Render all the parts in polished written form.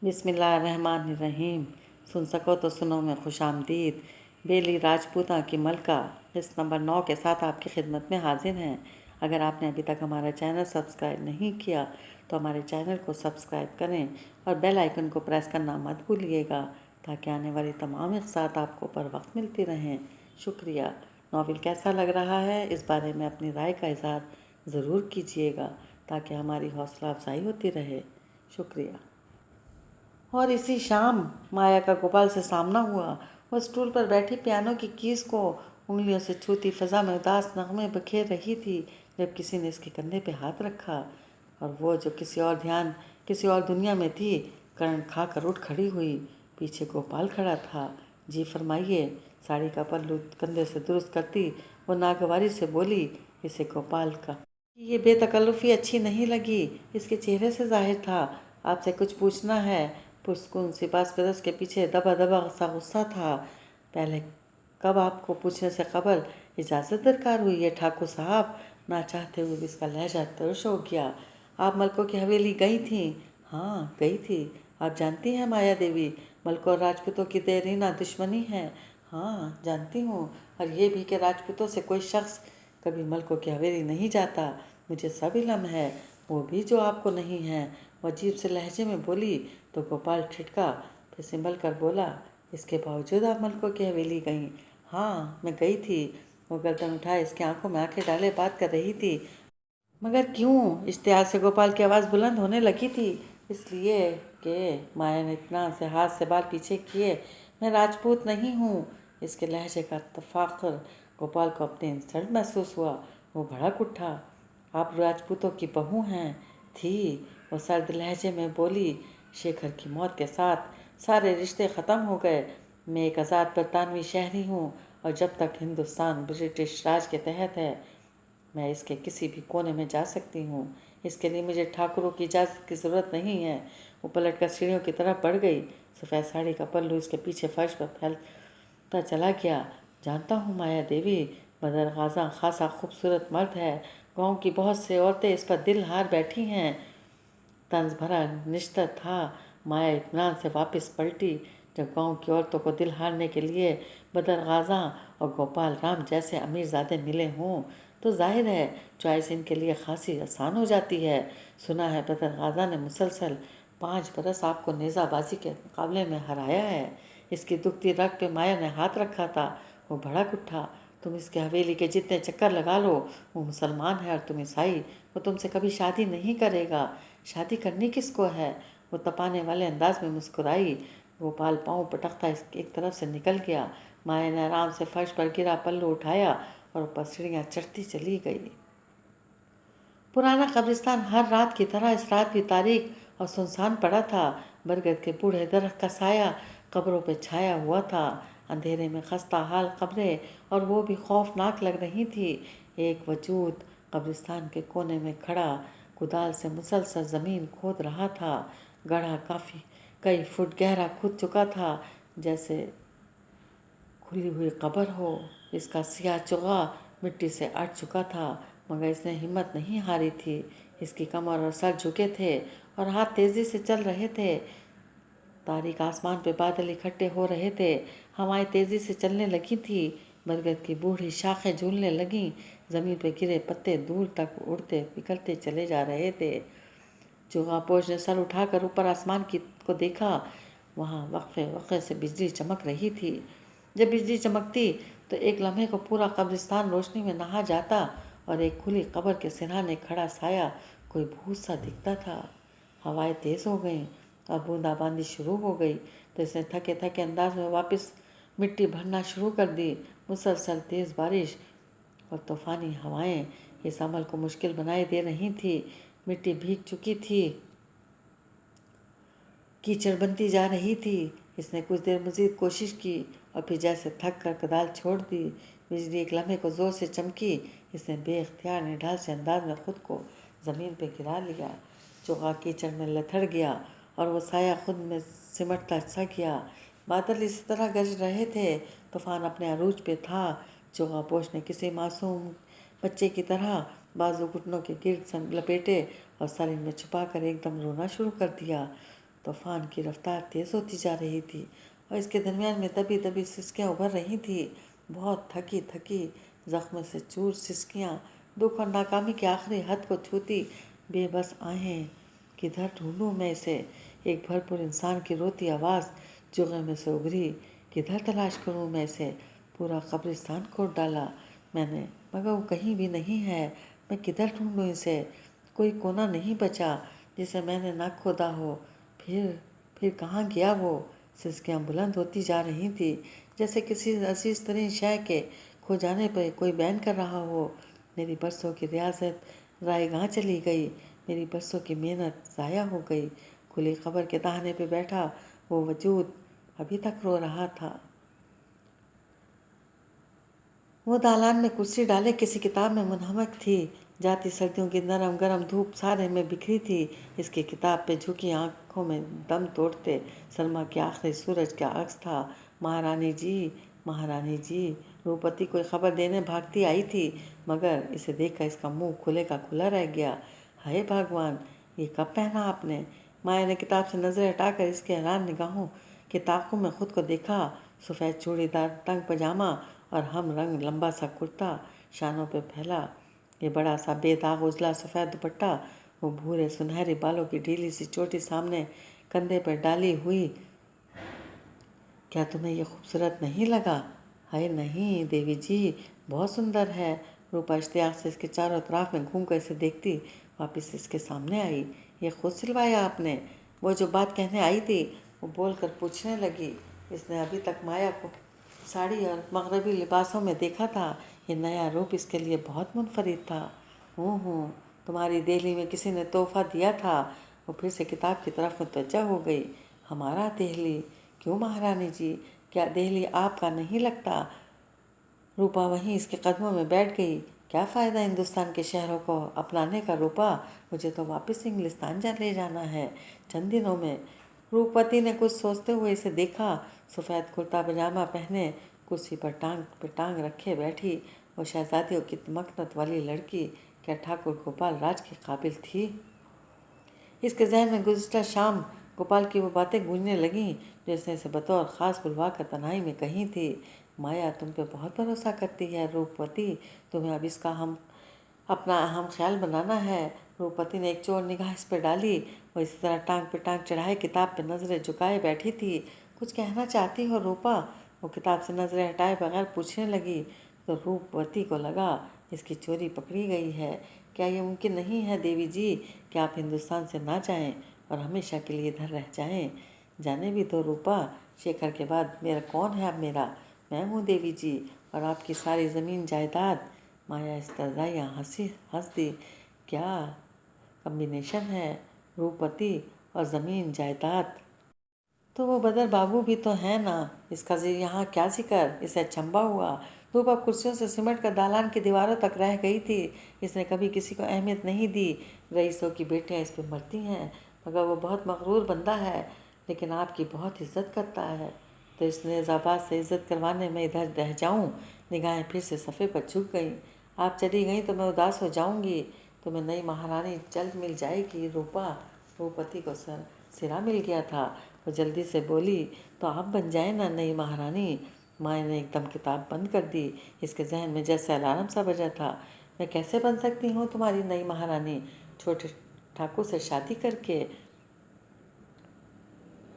بسم اللہ الرحمن الرحیم۔ سن سکو تو سنو میں خوش آمدید۔ بیلی راجپوتاں کی ملکہ قسط نمبر 9 کے ساتھ آپ کی خدمت میں حاضر ہیں۔ اگر آپ نے ابھی تک ہمارا چینل سبسکرائب نہیں کیا تو ہمارے چینل کو سبسکرائب کریں اور بیل آئیکن کو پریس کرنا مت بھولیے گا تاکہ آنے والی تمام اقساط آپ کو پر وقت ملتی رہیں۔ شکریہ۔ ناول کیسا لگ رہا ہے اس بارے میں اپنی رائے کا اظہار ضرور کیجیے گا تاکہ ہماری حوصلہ افزائی ہوتی رہے۔ شکریہ۔ اور اسی شام مایا کا گوپال سے سامنا ہوا۔ وہ اسٹول پر بیٹھی پیانو کی کیز کو انگلیوں سے چھوتی فضا میں اداس نغمے بکھیر رہی تھی جب کسی نے اس کے کندھے پہ ہاتھ رکھا، اور وہ جو کسی اور دنیا میں تھی کرنٹ کھا کر اٹھ کھڑی ہوئی۔ پیچھے گوپال کھڑا تھا۔ جی فرمائیے، ساڑی کا پلو کندھے سے درست کرتی وہ ناگواری سے بولی۔ اسے گوپال کا یہ بے تکلفی اچھی نہیں لگی۔ اس کے چہرے سے ظاہر تھا آپ سے کچھ پوچھنا ہے۔ پرسکون سی باس پرس کے پیچھے دبا دبا سا غصہ تھا۔ پہلے کب آپ کو پوچھنے سے قبل اجازت درکار ہوئی ہے ٹھاکر صاحب؟ نہ چاہتے ہوئے بھی اس کا لہجہ ترش ہو گیا۔ آپ ملکوں کی حویلی گئی تھیں؟ ہاں گئی تھی۔ آپ جانتی ہیں مایا دیوی ملکوں اور راجپوتوں کی دیرینہ دشمنی ہے؟ ہاں جانتی ہوں، اور یہ بھی کہ راجپوتوں سے کوئی شخص کبھی ملکوں کی حویلی نہیں جاتا۔ مجھے سب علم ہے، وہ بھی جو آپ کو نہیں ہے۔ وہ عجیب سے لہجے میں بولی تو گوپال ٹھٹکا، پھر سنبھل کر بولا، اس کے باوجود آپ ملکوں کی حویلی گئیں؟ ہاں میں گئی تھی۔ وہ گردن اٹھائے اس کی آنکھوں میں آنکھیں ڈالے بات کر رہی تھی۔ مگر کیوں؟ اشتہار سے گوپال کی آواز بلند ہونے لگی تھی۔ اس لیے کہ مایا نے اطمینان سے ہاتھ سے بال پیچھے کیے، میں راجپوت نہیں ہوں۔ اس کے لہجے کا تفاخر گوپال کو اپنے انسلٹ محسوس ہوا۔ وہ بھڑک اٹھا، آپ راجپوتوں کی بہو ہیں؟ تھی، وہ سرد لہجے میں بولی۔ شیکھر کی موت کے ساتھ سارے رشتے ختم ہو گئے۔ میں ایک آزاد برطانوی شہری ہوں، اور جب تک ہندوستان برٹش راج کے تحت ہے میں اس کے کسی بھی کونے میں جا سکتی ہوں۔ اس کے لیے مجھے ٹھاکروں کی اجازت کی ضرورت نہیں ہے۔ وہ پلٹ کر سیڑھیوں کی طرف بڑھ گئی۔ سفید ساڑی کا پلو اس کے پیچھے فرش پر پھیلتا چلا گیا۔ جانتا ہوں مایا دیوی، بدر غازہ خاصا خوبصورت مرد ہے۔ گاؤں کی بہت سے عورتیں اس پر دل ہار بیٹھی ہیں۔ طنز بھرا نشتر تھا۔ مایا اطمینان سے واپس پلٹی۔ جب گاؤں کی عورتوں کو دل ہارنے کے لیے بدر غازہ اور گوپال رام جیسے امیر زادے ملے ہوں تو ظاہر ہے چوائس ان کے لیے خاصی آسان ہو جاتی ہے۔ سنا ہے بدر غازہ نے مسلسل 5 برس آپ کو نیزہ بازی کے مقابلے میں ہرایا ہے۔ اس کی دکھتی رگ پہ مایا نے ہاتھ رکھا تھا۔ وہ بھڑک اٹھا، تم اس کے حویلی کے جتنے چکر لگا لو، وہ مسلمان ہے اور تم عیسائی، وہ تم سے کبھی شادی نہیں کرے گا۔ شادی کرنی کس کو ہے؟ وہ تپانے والے انداز میں مسکرائی۔ گوپال پاؤں پٹکتا ایک طرف سے نکل گیا۔ مایا نے آرام سے فرش پر گرا پلو اٹھایا اور اوپر سیڑھیاں چڑھتی چلی گئی۔ پرانا قبرستان ہر رات کی طرح اس رات بھی تاریک اور سنسان پڑا تھا۔ برگد کے بوڑھے درخت کا سایہ قبروں پہ چھایا ہوا تھا۔ اندھیرے میں خستہ حال قبریں اور وہ بھی خوفناک لگ رہی تھی۔ ایک وجود قبرستان کے کونے میں کھڑا کدال سے مسلسل زمین کھود رہا تھا۔ گڑھا کئی فٹ گہرا کھد چکا تھا، جیسے کھلی ہوئی قبر ہو۔ اس کا سیاہ چغا مٹی سے اٹ چکا تھا، مگر اس نے ہمت نہیں ہاری تھی۔ اس کی کمر اور سر جھکے تھے اور ہاتھ تیزی سے چل رہے تھے۔ تاریک آسمان پہ بادل اکٹھے ہو رہے تھے، ہوائیں تیزی سے چلنے لگی تھیں، برگد کی بوڑھی شاخیں جھولنے لگیں، زمین پہ گرے پتے دور تک اڑتے بکھرتے چلے جا رہے تھے۔ چوغا پوش نے سر اٹھا کر اوپر آسمان کو دیکھا۔ وہاں وقفے وقفے سے بجلی چمک رہی تھی۔ جب بجلی چمکتی تو ایک لمحے کو پورا قبرستان روشنی میں نہا جاتا اور ایک کھلی قبر کے سرہانے کھڑا سایہ کوئی بھوت سا دکھتا تھا۔ ہوائیں تیز ہو گئیں اور بوندا باندی شروع ہو گئی تو اس نے تھکے تھکے انداز میں واپس مٹی بھرنا شروع کر دی۔ مسلسل تیز بارش اور طوفانی ہوائیں اس عمل کو مشکل بنائے دے رہی تھی۔ مٹی بھیگ چکی تھی، کیچڑ بنتی جا رہی تھی۔ اس نے کچھ دیر مزید کوشش کی اور پھر جیسے تھک کر کدال چھوڑ دی۔ بجلی ایک لمحے کو زور سے چمکی۔ اس نے بے اختیار نڈھال سے انداز میں خود کو زمین پہ گرا لیا۔ چوغا کیچڑ میں لتھڑ گیا اور وہ سایہ خود میں سمٹتا سا گیا۔ بادل اسی طرح گرج رہے تھے، طوفان اپنے عروج پہ تھا۔ چوغا پوش نے کسی معصوم بچے کی طرح بازو گھٹنوں کے گرد لپیٹے اور سر ان میں چھپا کر ایک دم رونا شروع کر دیا۔ तूफान की रफ्तार तेज़ होती जा रही थी और इसके दरमियान में दबी दबी सिसकियाँ उभर रही थी। बहुत थकी थकी, जख्म से चूर सिसकियाँ, दुख और नाकामी के आखिरी हद को छूती बेबस आहें। किधर ढूंढूं मैं इसे? एक भरपूर इंसान की रोती आवाज़ जुगे में से उभरी। किधर तलाश करूं मैं इसे? पूरा कब्रिस्तान खोद डाला मैंने, मगर वो कहीं भी नहीं है। मैं किधर ढूंढूं इसे? कोई कोना नहीं बचा जिसे मैंने ना खोदा हो। फिर कहाँ गया वो? सिसकियाँ बुलंद होती जा रही थी, जैसे किसी अजीज तरीन शय के खो जाने पर कोई बैन कर रहा हो। मेरी बरसों की रियाजत रायगां चली गई, मेरी बरसों की मेहनत ज़ाया हो गई। खुली खबर के दहाने पे बैठा वो वजूद अभी तक रो रहा था। वो दालान में कुर्सी डाले किसी किताब में मुनहमक थी। जाती सर्दियों की नरम गरम धूप सारे में बिखरी थी। इसकी किताब पे झुकी आंखों में दम तोड़ते सलमा के आखिरी सूरज का अक्स था। महारानी जी, महारानी जी। रूपवती कोई खबर देने भागती आई थी, मगर इसे देखकर इसका मुंह खुले का खुला रह गया। हाय भगवान, ये कब पहना आपने? माया ने किताब से नजरें हटाकर इसके हैरान निगाहों के ताकों में खुद को देखा। सफ़ेद चूड़ीदार तंग पजामा और हम रंग लंबा सा कुर्ता शानों पे फैला। ये बड़ा सा बेदाग उजला सफ़ेद दुपट्टा, वो भूरे सुनहरे बालों की ढीली सी चोटी सामने कंधे पर डाली हुई। क्या तुम्हें ये खूबसूरत नहीं लगा? हाय नहीं देवी जी, बहुत सुंदर है। रूपा इश्तियाक से इसके चारों तरफ में घूम कर इसे देखती वापस इसके सामने आई। ये खुद सिलवाया आपने? वो जो बात कहने आई थी वो बोलकर पूछने लगी। इसने अभी तक माया को साड़ी और मगरबी लिबासों में देखा था। ये नया रूप इसके लिए बहुत मुनफरिद था। हूँ, तुम्हारी देहली में किसी ने तोहफा दिया था। वो फिर से किताब की तरफ मुतवज्जा हो गई। हमारा देहली? क्यों महारानी जी, क्या देहली आपका नहीं लगता? रूपा वहीं इसके कदमों में बैठ गई। क्या फ़ायदा हिंदुस्तान के शहरों को अपनाने का रूपा? मुझे तो वापस इंग्लिस्तान ले जाना है चंद दिनों में। रूपवती ने कुछ सोचते हुए इसे देखा। सफ़ेद कुर्ता पजामा पहने कुर्सी पर टांग रखे बैठी वो शहजादियों की मकनत वाली लड़की क्या ठाकुर गोपाल राज के काबिल थी? इसके जहन में गुज़िश्ता शाम गोपाल की वो बातें गूंजने लगीं जो इसने इसे बतौर ख़ास बुलवा कर तन्हाई में कही थी। माया तुम पे बहुत भरोसा करती है रूपवती, तुम्हें अब इसका अपना अहम ख्याल बनाना है। रूपवती ने एक चोर निगाह इस पर डाली। वो इसी तरह टांग पे टांग चढ़ाए किताब पे नज़रें झुकाए बैठी थी। कुछ कहना चाहती हो रूपा? वो किताब से नज़रें हटाए बगैर पूछने लगी तो रूपवती को लगा इसकी चोरी पकड़ी गई है। क्या ये मुमकिन नहीं है देवी जी कि आप हिंदुस्तान से ना जाएं और हमेशा के लिए इधर रह जाएं? जाने भी तो रूपा, शेखर के बाद मेरा कौन है अब मेरा? मैं हूँ देवी जी, और आपकी सारी ज़मीन जायदाद। माया इस्तज़ाया हंस दी। क्या कम्बिनेशन है, रूपवती और ज़मीन जायदाद। तो वो बदर बाबू भी तो है ना, इसका यहाँ क्या जिक्र? इसे अचंभा हुआ। रूपा कुर्सियों से सिमट कर दालान की दीवारों तक रह गई थी। इसने कभी किसी को अहमियत नहीं दी। रईसों की बेटियां इस पर मरती हैं, मगर वो बहुत मगरूर बंदा है, लेकिन आपकी बहुत इज्जत करता है। तो इस नेज़ाबाद से इज्जत करवाने में इधर रह जाऊं? निगाहें फिर से सफ़े पर झुक गईं। आप चली गई तो मैं उदास हो जाऊंगी। तुम्हें नई महारानी जल्द मिल जाएगी रूपा। रूपवती को सिरा मिल गया था। वो जल्दी से बोली, तो आप बन जाए ना नई महारानी। माया ने एकदम किताब बंद कर दी। इसके जहन में जैसे अलार्म सा बजा था। मैं कैसे बन सकती हूँ तुम्हारी नई महारानी? छोटे ठाकुर से शादी करके?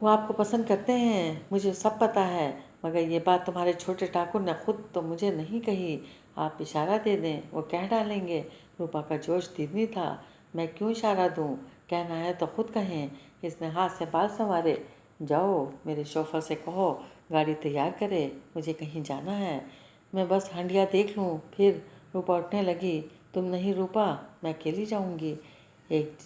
वो आपको पसंद करते हैं, मुझे सब पता है, मगर ये बात तुम्हारे छोटे ठाकुर ने खुद तो मुझे नहीं कही। आप इशारा दे दें, वो कह डालेंगे। रूपा का जोश तिगनी था। मैं क्यों इशारा दूं? कहना है तो खुद कहें। इसने हाथ से बाल संवारे। जाओ, मेरे शोफर से कहो गाड़ी तैयार करे, मुझे कहीं जाना है। मैं बस हंडिया देख लूँ फिर। रूपा उठने लगी। तुम नहीं रूपा, मैं अकेली जाऊँगी। एक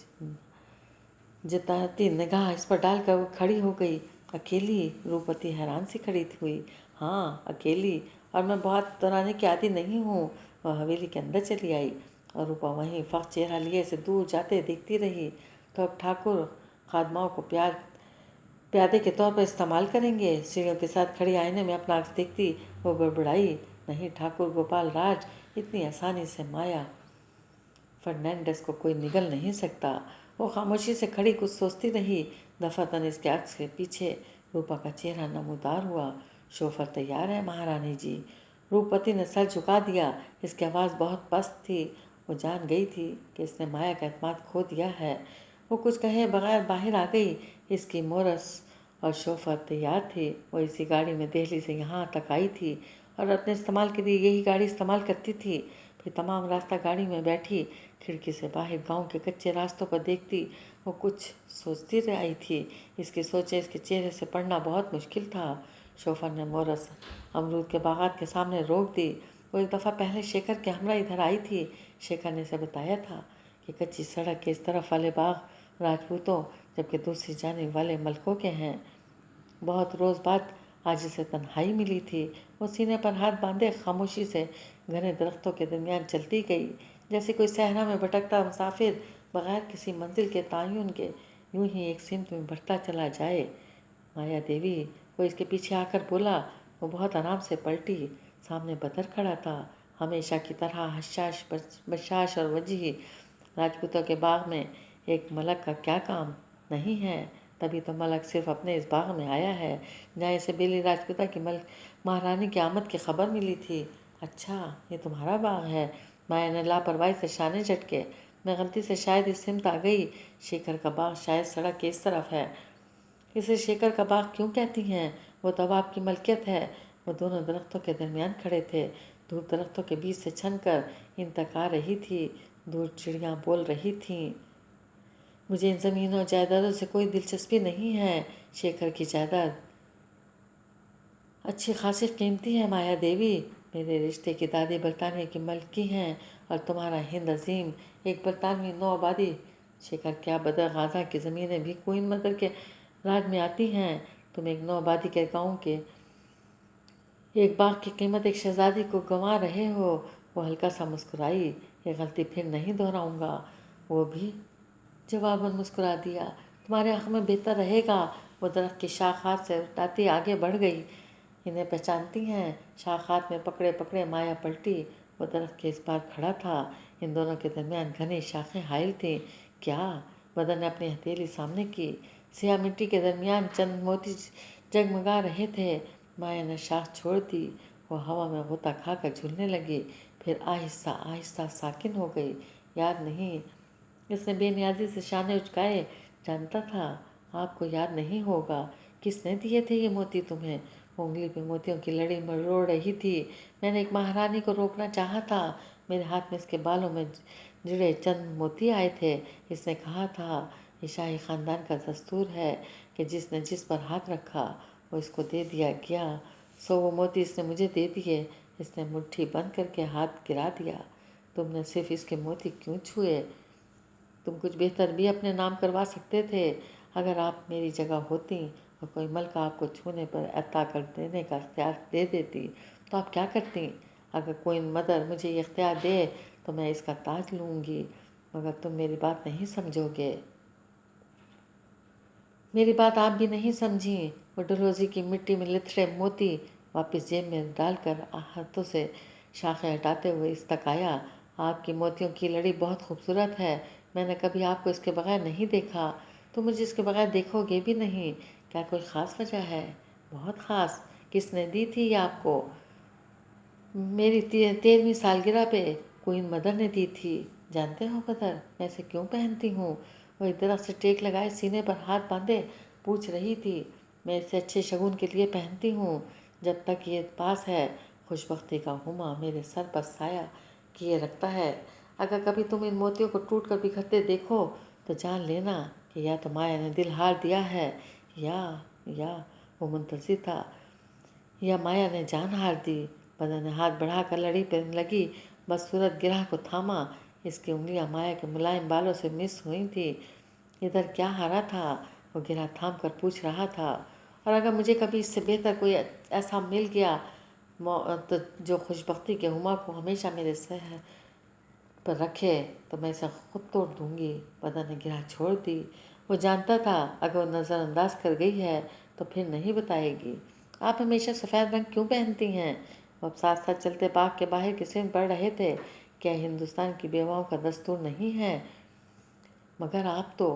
जिताती निगाह इस पर डालकर वो खड़ी हो गई। अकेली? रूपवती हैरान सी खड़ी हुई। हाँ अकेली, और मैं बहुत दोहराने की आदी नहीं हूँ। वह हवेली के अंदर चली आई और रूपा वहीं फख्र चेहरा लिए से दूर जाते देखती रही। तो अब ठाकुर खादमाओं को प्यादे के तौर पर इस्तेमाल करेंगे। सीढ़ियों के साथ खड़ी आईने में अपना अक्स देखती वो बड़बड़ाई, नहीं ठाकुर गोपाल राज, इतनी आसानी से माया फर्नांडिस को कोई निगल नहीं सकता। वो खामोशी से खड़ी कुछ सोचती रही। दफातन इसके अक्स के पीछे रूपा का चेहरा नमूदार हुआ। शोफर तैयार है महारानी जी। रूपवती ने सर झुका दिया। इसकी आवाज़ बहुत पस्त थी। वो जान गई थी कि इसने माया का एतमाद खो दिया है। वो कुछ कहे बगैर बाहर आ गई। इसकी मोरस और शोफर तैयार थी। वो इसी गाड़ी में दिल्ली से यहाँ तक आई थी और अपने इस्तेमाल के लिए यही गाड़ी इस्तेमाल करती थी। फिर तमाम रास्ता गाड़ी में बैठी खिड़की से बाहर गांव के कच्चे रास्तों पर देखती। वो कुछ सोचती रह आई थी। इसकी सोचें इसके चेहरे से पढ़ना बहुत मुश्किल था। शोफर ने मोरस अमरूद के बागात के सामने रोक दी। वो एक दफ़ा पहले शेखर के हमरा इधर आई थी। शेखर ने इसे बताया था कि कच्ची सड़क के इस तरफ वाले बाग राजपूतों जबकि दूसरी जाने वाले मलकों के हैं। बहुत रोज़ बाद आज इसे तन्हाई मिली थी। वो सीने पर हाथ बांधे खामोशी से घने दरख्तों के दरमियान चलती गई, जैसे कोई सहरा में भटकता मुसाफिर बगैर किसी मंजिल के तयन के यूं ही एक सिमत में बढ़ता चला जाए। माया देवी, वो इसके पीछे आकर बोला। वो बहुत आराम से पलटी। सामने बदर खड़ा था, हमेशा की तरह हशाश बशाश और वजीह। राजपूतों के बाग में एक मलक का क्या काम नहीं है। तभी तो मलक सिर्फ अपने इस बाग में आया है जहाँ इसे बेली राजपूता की महारानी की आमद की खबर मिली थी। अच्छा, ये तुम्हारा बाग है? माया ने लापरवाही से शाने झटके। मैं गलती से शायद इस सिमत आ गई। शेखर का बाग शायद सड़क के इस तरफ है। इसे शेखर का बाग क्यों कहती हैं? वो तो अब आपकी मलकियत है। वो दोनों दरख्तों के दरमियान खड़े थे। धूप दरख्तों के बीच से छन कर इन तक आ रही थी। दूर चिड़ियाँ बोल रही थीं। मुझे इन ज़मीनों जायदादों से कोई दिलचस्पी नहीं है। शेखर की जायदाद अच्छी खासी कीमती है माया देवी। मेरे रिश्ते की दादी बरतानिया की मलकी हैं और तुम्हारा हिंद अजीम एक बरतानवी नौ आबादी। शेखर क्या बदर गाजा की ज़मीनें भी क्वीन मदर के राज में आती हैं। तुम एक नौ आबादी के गाँव के एक बाग की कीमत एक शहजादी को गंवा रहे हो। वो हल्का सा मुस्कुराई। ये गलती फिर नहीं दोहराऊंगा। वो भी जवाबन मुस्कुरा दिया। तुम्हारे हक़ में बेहतर रहेगा। वो दरख्त की शाख हाथ से उठाती आगे बढ़ गई। इन्हें पहचानती हैं? शाख हाथ में पकड़े पकड़े माया पलटी। वो दरख्त के इस पार खड़ा था। इन दोनों के दरमियान घनी शाखें हाइल थीं। क्या? बदन ने अपनी हथेली सामने की। सियाह मिट्टी के दरमियान चंद मोती जगमगा रहे थे। माया ने शाख छोड़ दी। वो हवा में गोता खाकर झूलने लगी, फिर आहिस्ता आहिस्ता साकिन हो गई। याद नहीं? इसने बेनियाजी से शाने उचकाए। जानता था आपको याद नहीं होगा। किसने दिए थे ये मोती तुम्हें? उंगली पे मोतियों की लड़ी मरोड़ रही थी। मैंने एक महारानी को रोकना चाहा था। मेरे हाथ में इसके बालों में जुड़े चंद मोती आए थे। इसने कहा था ये शाही ख़ानदान का दस्तूर है कि जिसने जिस पर हाथ रखा वो इसको दे दिया गया। सो वो मोती इसने मुझे दे दिए। इसने मुट्ठी बंद करके हाथ गिरा दिया। तुमने सिर्फ इसके मोती क्यों छुए? तुम कुछ बेहतर भी अपने नाम करवा सकते थे। अगर आप मेरी जगह होती और कोई मलका आपको छूने पर अता कर देने का इख्तियार दे देती तो आप क्या करती? अगर कोई मदर मुझे ये इख्तियार दे तो मैं इसका ताज लूँगी, मगर तुम मेरी बात नहीं समझोगे। मेरी बात आप भी नहीं समझी। वो डलहौजी की मिट्टी में लिथड़े मोती वापस जेब में डालकर हाथों से शाखें हटाते हुए इस तक आया। आपकी मोतियों की लड़ी बहुत खूबसूरत है। मैंने कभी आपको इसके बगैर नहीं देखा, तो मुझे इसके बगैर देखोगे भी नहीं। क्या कोई ख़ास वजह है? बहुत ख़ास। किसने दी थी ये आपको? मेरी 13वीं सालगिरह पे क्वीन मदर ने दी थी। जानते हो कदर मैं इसे क्यों पहनती हूँ? वो एक दरख्त से टेक लगाए सीने पर हाथ बांधे पूछ रही थी। मैं इसे अच्छे शगुन के लिए पहनती हूँ। जब तक ये पास है खुशबख्ती का हुमा मेरे सर पर साया किए रखता है। अगर कभी तुम इन मोतियों को टूट कर बिखरते देखो तो जान लेना कि या तो माया ने दिल हार दिया है या वो मुंतज़िर था, या माया ने जान हार दी। बदन ने हाथ बढ़ाकर लड़ी पर लगी बस सूरत गिरह को थामा। इसकी उंगलियां माया के मुलायम बालों से मिस हुई थी। इधर क्या हारा था? वो गिरह थाम कर पूछ रहा था। और अगर मुझे कभी इससे बेहतर कोई ऐसा मिल गया तो जो खुशबख्ती के हुमा को हमेशा मेरे सर पर रखे तो मैं इसे खुद तोड़ दूंगी। बदन ने गिरह छोड़ दी। वो जानता था अगर वो नज़रअंदाज कर गई है तो फिर नहीं बताएगी। आप हमेशा सफ़ेद रंग क्यों पहनती हैं? वो अब साथ साथ चलते बाग के बाहर की सिमत बढ़ रहे थे। क्या हिंदुस्तान की बेवाओं का दस्तूर नहीं है? मगर आप तो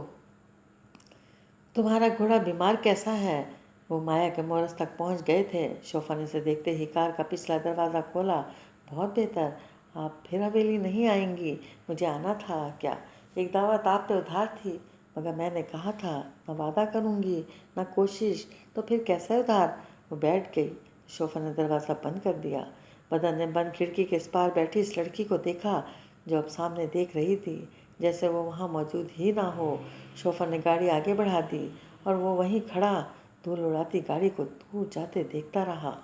तुम्हारा घोड़ा बीमार कैसा है? वो माया के मोरस तक पहुंच गए थे। शोफा ने उसे देखते ही कार का पिछला दरवाज़ा खोला। बहुत बेहतर, आप फिर हवेली नहीं आएंगी। मुझे आना था क्या? एक दावत आप पे उधार थी, मगर मैंने कहा था न वादा करूंगी न कोशिश, तो फिर कैसे उधार? वो बैठ गई। शोफा ने दरवाज़ा बंद कर दिया। बदन ने बंद खिड़की के इस पार बैठी इस लड़की को देखा जो अब सामने देख रही थी, जैसे वो वहाँ मौजूद ही ना हो। शोफा ने गाड़ी आगे बढ़ा दी और वो वहीं खड़ा धूल उड़ाती गाड़ी को दूर जाते देखता रहा।